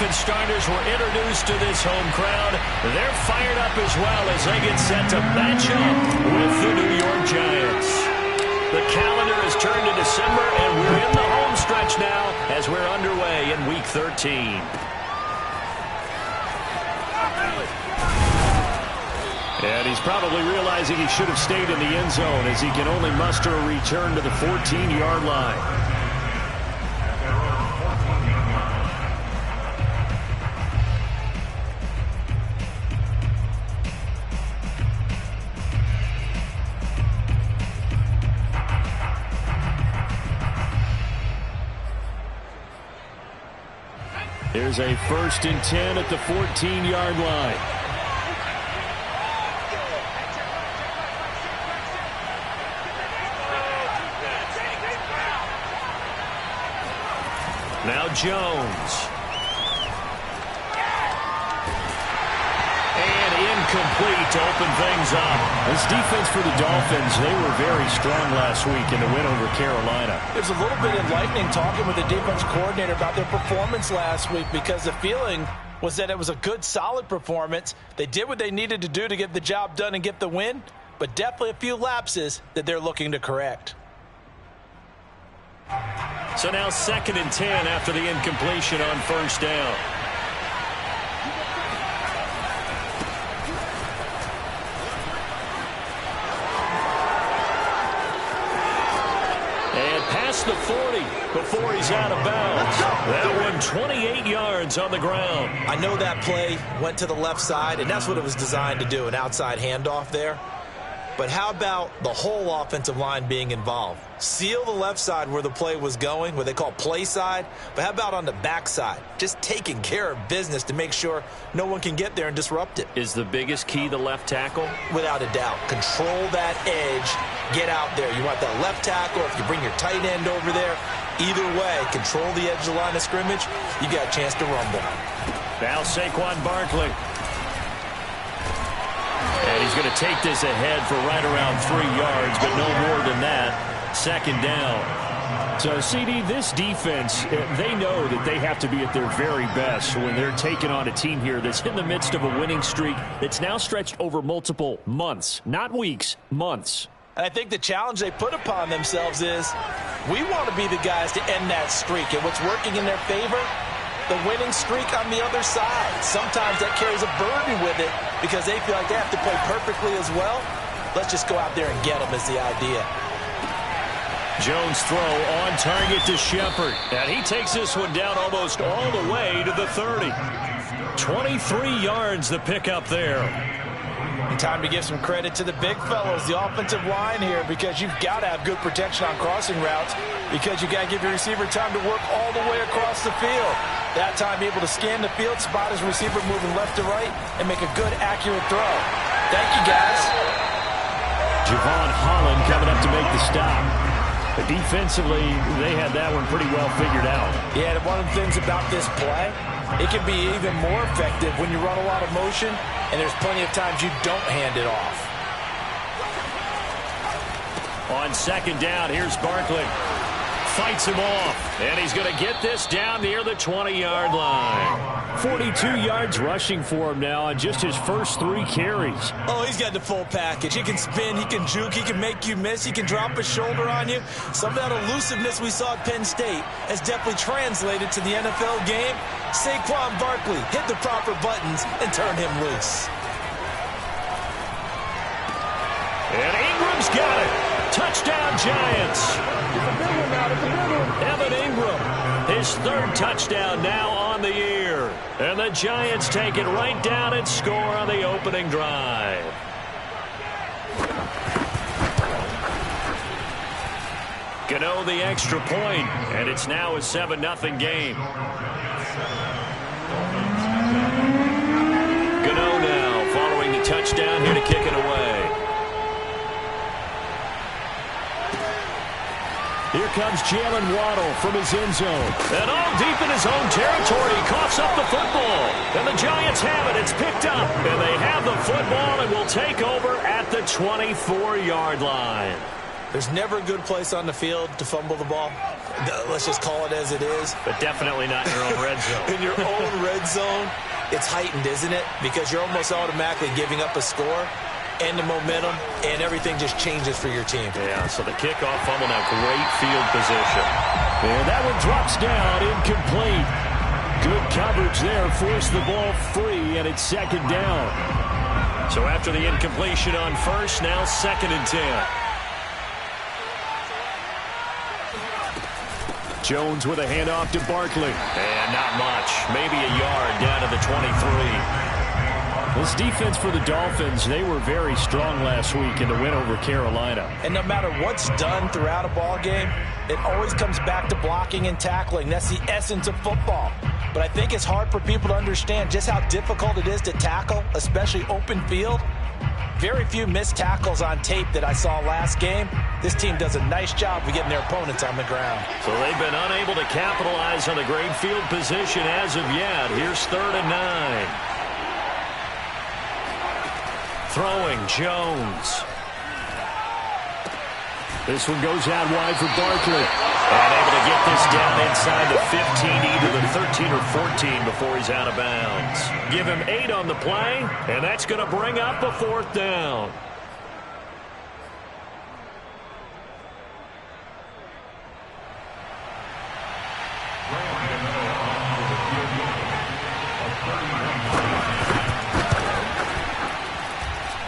Dolphins starters were introduced to this home crowd. They're fired up as well as they get set to match up with the New York Giants. The calendar has turned to December, and we're in the home stretch now as we're underway in Week 13. And he's probably realizing he should have stayed in the end zone as he can only muster a return to the 14-yard line. Here's a 1st and 10 at the 14-yard line. Now Jones. And incomplete to open things up. This defense for the Dolphins, they were very strong last week in the win over Carolina. There's a little bit enlightening talking with the defense coordinator about their performance last week, because the feeling was that it was a good, solid performance. They did what they needed to do to get the job done and get the win, but definitely a few lapses that they're looking to correct. So now 2nd and 10 after the incompletion on 1st down. And past the 40 before he's out of bounds. That one 28 yards on the ground. I know that play went to the left side, and that's what it was designed to do, an outside handoff there. But how about the whole offensive line being involved? Seal the left side where the play was going, what they call play side. But how about on the back side? Just taking care of business to make sure no one can get there and disrupt it. Is the biggest key the left tackle? Without a doubt. Control that edge. Get out there. You want that left tackle. If you bring your tight end over there, either way, control the edge of the line of scrimmage. You got a chance to rumble. Now Saquon Barkley. And he's going to take this ahead for right around 3 yards, but no more than that. 2nd down. So, CD, this defense, they know that they have to be at their very best when they're taking on a team here that's in the midst of a winning streak that's now stretched over multiple months, not weeks, months. And I think the challenge they put upon themselves is we want to be the guys to end that streak. And what's working in their favor? The winning streak on the other side. Sometimes that carries a burden with it because they feel like they have to play perfectly as well. Let's just go out there and get them is the idea. Jones throw on target to Shepard. And he takes this one down almost all the way to the 30. 23 yards the pickup there. And time to give some credit to the big fellows, the offensive line here, because you've got to have good protection on crossing routes because you got to give your receiver time to work all the way across the field. That time, be able to scan the field, spot his receiver moving left to right, and make a good, accurate throw. Thank you, guys. Javon Holland coming up to make the stop. But defensively, they had that one pretty well figured out. Yeah, and one of the things about this play, it can be even more effective when you run a lot of motion, and there's plenty of times you don't hand it off. On 2nd down, here's Barkley. Fights him off, and he's going to get this down near the 20-yard line. 42 yards rushing for him now on just his first 3 carries. Oh, he's got the full package. He can spin, he can juke, he can make you miss, he can drop his shoulder on you. Some of that elusiveness we saw at Penn State has definitely translated to the NFL game. Saquon Barkley hit the proper buttons and turn him loose. And Ingram's got it. Touchdown, Giants. Evan Ingram, his 3rd touchdown now on the year. And the Giants take it right down and score on the opening drive. Gano the extra point, and it's now a 7-0 game. Gano now following the touchdown here to kick it away. Here comes Jalen Waddle from his end zone. And all deep in his own territory, he coughs up the football. And the Giants have it. It's picked up. And they have the football and will take over at the 24-yard line. There's never a good place on the field to fumble the ball. Let's just call it as it is. But definitely not in your own red zone. In your own red zone, it's heightened, isn't it? Because you're almost automatically giving up a score and the momentum, and everything just changes for your team. Yeah, so the kickoff fumble now, great field position. And that one drops down, incomplete. Good coverage there, forced the ball free, and it's second down. So after the incompletion on first, now 2nd and 10. Jones with a handoff to Barkley. And not much, maybe a yard down to the 23. This defense for the Dolphins, they were very strong last week in the win over Carolina. And no matter what's done throughout a ball game, it always comes back to blocking and tackling. That's the essence of football. But I think it's hard for people to understand just how difficult it is to tackle, especially open field. Very few missed tackles on tape that I saw last game. This team does a nice job of getting their opponents on the ground. So they've been unable to capitalize on a great field position as of yet. Here's 3rd and 9. Throwing, Jones. This one goes out wide for Barkley. And able to get this down inside the 15, either the 13 or 14 before he's out of bounds. Give him 8 on the play, and that's going to bring up a 4th down.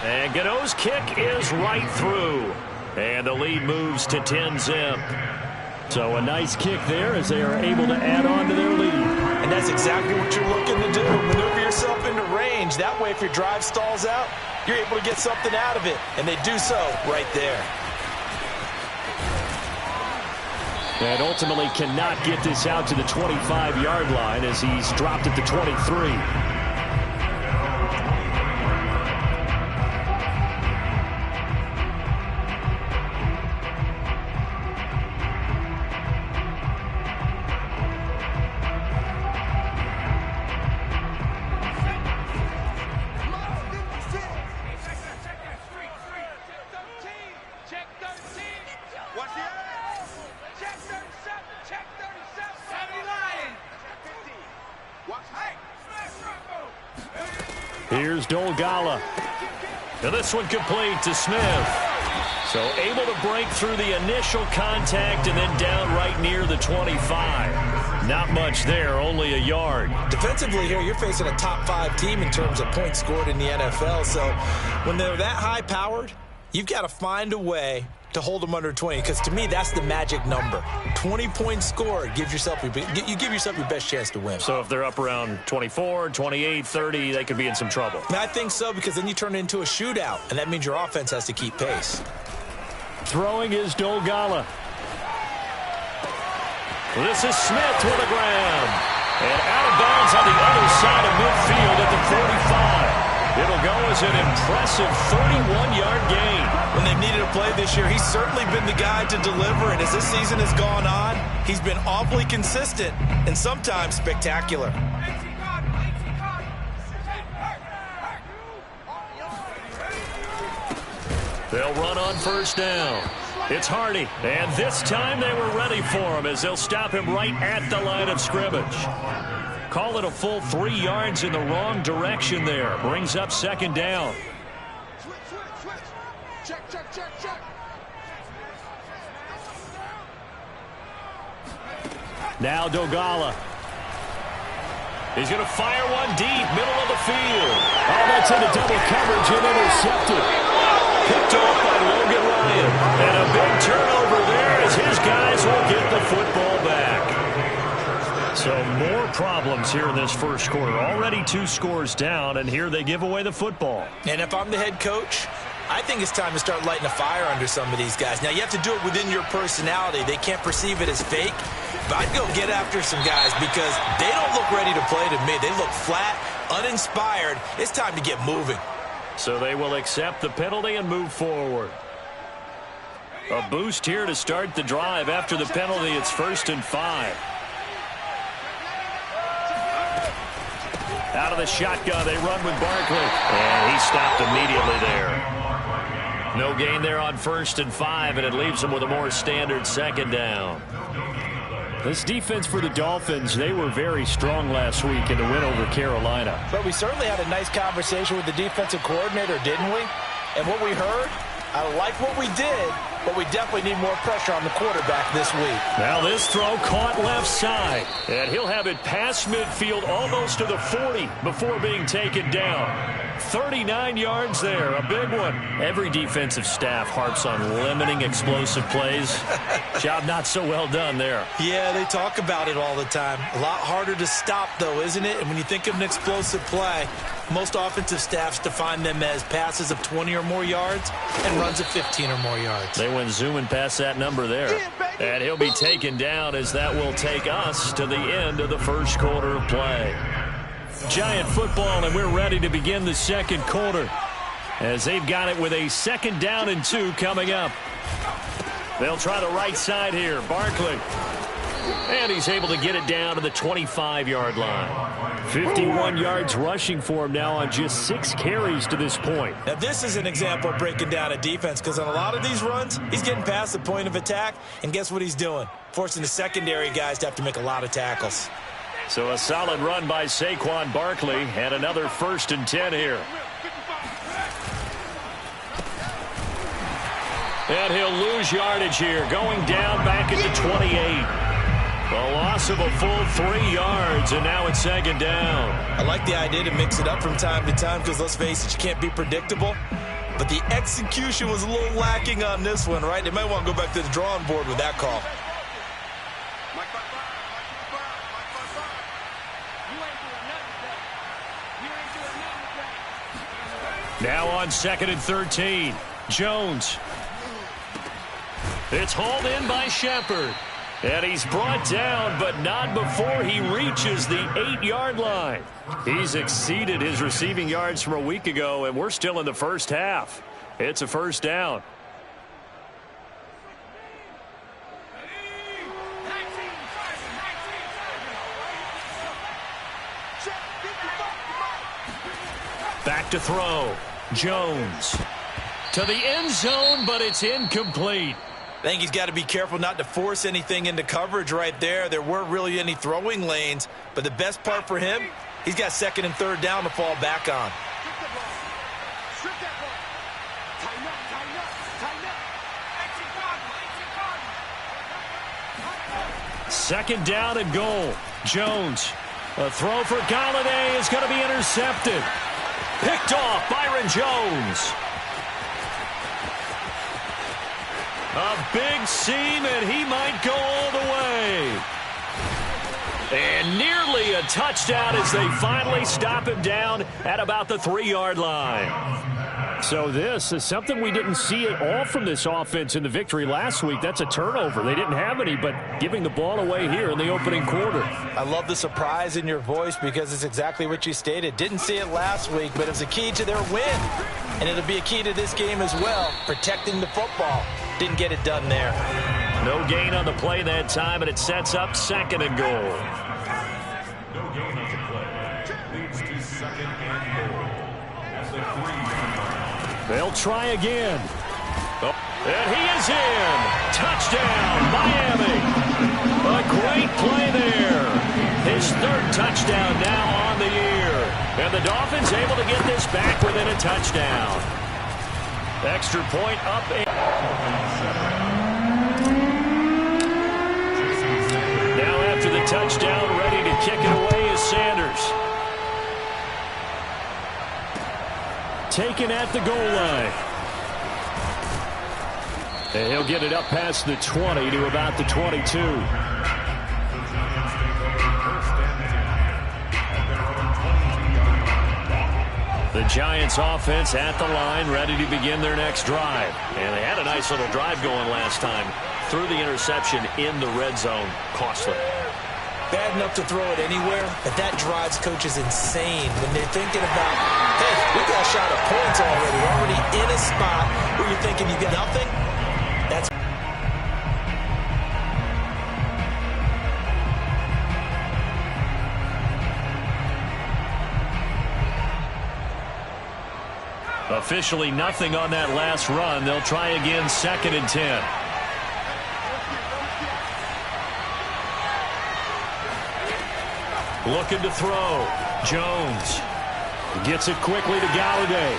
And Gano's kick is right through. And the lead moves to 10-zip. So a nice kick there as they are able to add on to their lead. And that's exactly what you're looking to do. Maneuver yourself into range. That way, if your drive stalls out, you're able to get something out of it. And they do so right there. And ultimately cannot get this out to the 25-yard line as he's dropped at the 23. Here's Dolgala. And this one complete to Smith. So able to break through the initial contact and then down right near the 25. Not much there, only a yard. Defensively here, you're facing a top 5 team in terms of points scored in the NFL. So when they're that high-powered, you've got to find a way to hold them under 20, because to me, that's the magic number. 20 points scored, you give yourself your best chance to win. So if they're up around 24, 28, 30, they could be in some trouble. And I think so, because then you turn it into a shootout, and that means your offense has to keep pace. Throwing is Dolgala. This is Smith with a grab. And out of bounds on the other side of midfield at the 45. It'll go as an impressive 31-yard gain. When they've needed a play this year, he's certainly been the guy to deliver. And as this season has gone on, he's been awfully consistent and sometimes spectacular. They'll run on first down. It's Hardy. And this time they were ready for him as they'll stop him right at the line of scrimmage. Call it a full 3 yards in the wrong direction there. Brings up second down. Check. Now Dolgala. He's going to fire one deep, middle of the field. Oh, that's into double coverage and intercepted. Picked off by Logan Ryan. And a big turnover there as his guys will get the football back. So more problems here in this first quarter. Already 2 scores down, and here they give away the football. And if I'm the head coach, I think it's time to start lighting a fire under some of these guys. Now, you have to do it within your personality. They can't perceive it as fake. But I'd go get after some guys because they don't look ready to play to me. They look flat, uninspired. It's time to get moving. So they will accept the penalty and move forward. A boost here to start the drive. After the penalty, it's 1st and 5. Out of the shotgun, they run with Barkley. And he stopped immediately there. No gain there on 1st and 5, and it leaves them with a more standard second down. This defense for the Dolphins, they were very strong last week in the win over Carolina. But we certainly had a nice conversation with the defensive coordinator, didn't we? And what we heard, I like what we did, but we definitely need more pressure on the quarterback this week. Now this throw caught left side, and he'll have it past midfield almost to the 40 before being taken down. 39 yards there, a big one. Every defensive staff harps on limiting explosive plays. Job not so well done there. Yeah, they talk about it all the time. A lot harder to stop, though, isn't it? And when you think of an explosive play, most offensive staffs define them as passes of 20 or more yards and runs of 15 or more yards. They went zooming past that number there. And he'll be taken down as that will take us to the end of the first quarter of play. Giant football, and we're ready to begin the second quarter as they've got it with a 2nd down and 2 coming up. They'll try the right side here. Barkley. And he's able to get it down to the 25-yard line. 51 yards rushing for him now on just 6 carries to this point. Now, this is an example of breaking down a defense because on a lot of these runs, he's getting past the point of attack, and guess what he's doing? Forcing the secondary guys to have to make a lot of tackles. So a solid run by Saquon Barkley and another 1st and 10 here. And he'll lose yardage here, going down back at the 28. A loss of a full 3 yards, and now it's 2nd down. I like the idea to mix it up from time to time because, let's face it, you can't be predictable. But the execution was a little lacking on this one, right? They might want to go back to the drawing board with that call. Now on 2nd and 13, Jones. It's hauled in by Shepard. And he's brought down, but not before he reaches the 8-yard line. He's exceeded his receiving yards from a week ago, and we're still in the first half. It's a 1st down. Back to throw. Jones to the end zone, but it's incomplete. I think he's got to be careful not to force anything into coverage right there. There weren't really any throwing lanes, but the best part for him, he's got 2nd and 3rd down to fall back on. Second down and goal. Jones. A throw for Galladay is going to be intercepted. Picked off Byron Jones. A big seam, and he might go all the way. And nearly a touchdown as they finally stop him down at about the 3-yard line. So this is something we didn't see at all from this offense in the victory last week. That's a turnover. They didn't have any, but giving the ball away here in the opening quarter. I love the surprise in your voice because it's exactly what you stated. Didn't see it last week, but it was a key to their win. And it'll be a key to this game as well, protecting the football. Didn't get it done there. No gain on the play that time, and it sets up 2nd and goal. No gain on the play. Leads to 2nd and goal. That's the 3-yard line. They'll try again. Oh, and he is in. Touchdown, Miami. A great play there. His 3rd touchdown now on the year. And the Dolphins able to get this back within a touchdown. Extra point up. Now after the touchdown, ready to kick it away is Sanders. Taken at the goal line. And he'll get it up past the 20 to about the 22. The Giants offense at the line, ready to begin their next drive. And they had a nice little drive going last time. Threw the interception in the red zone. Costly. Bad enough to throw it anywhere, but that drives coaches insane when they're thinking about, hey, we got a shot at points already in a spot where you're thinking you got nothing. That's Officially nothing on that last run. They'll try again, 2nd and 10. Looking to throw. Jones gets it quickly to Galladay.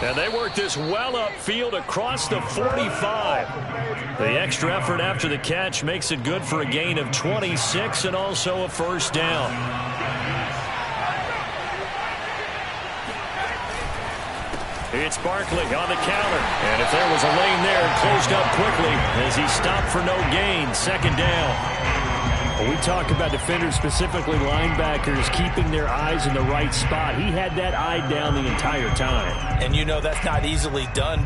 And they work this well upfield across the 45. The extra effort after the catch makes it good for a gain of 26 and also a first down. It's Barkley on the counter. And if there was a lane there, it closed up quickly as he stopped for no gain. 2nd down. We talk about defenders, specifically linebackers, keeping their eyes in the right spot. He had that eye down the entire time. And you know that's not easily done.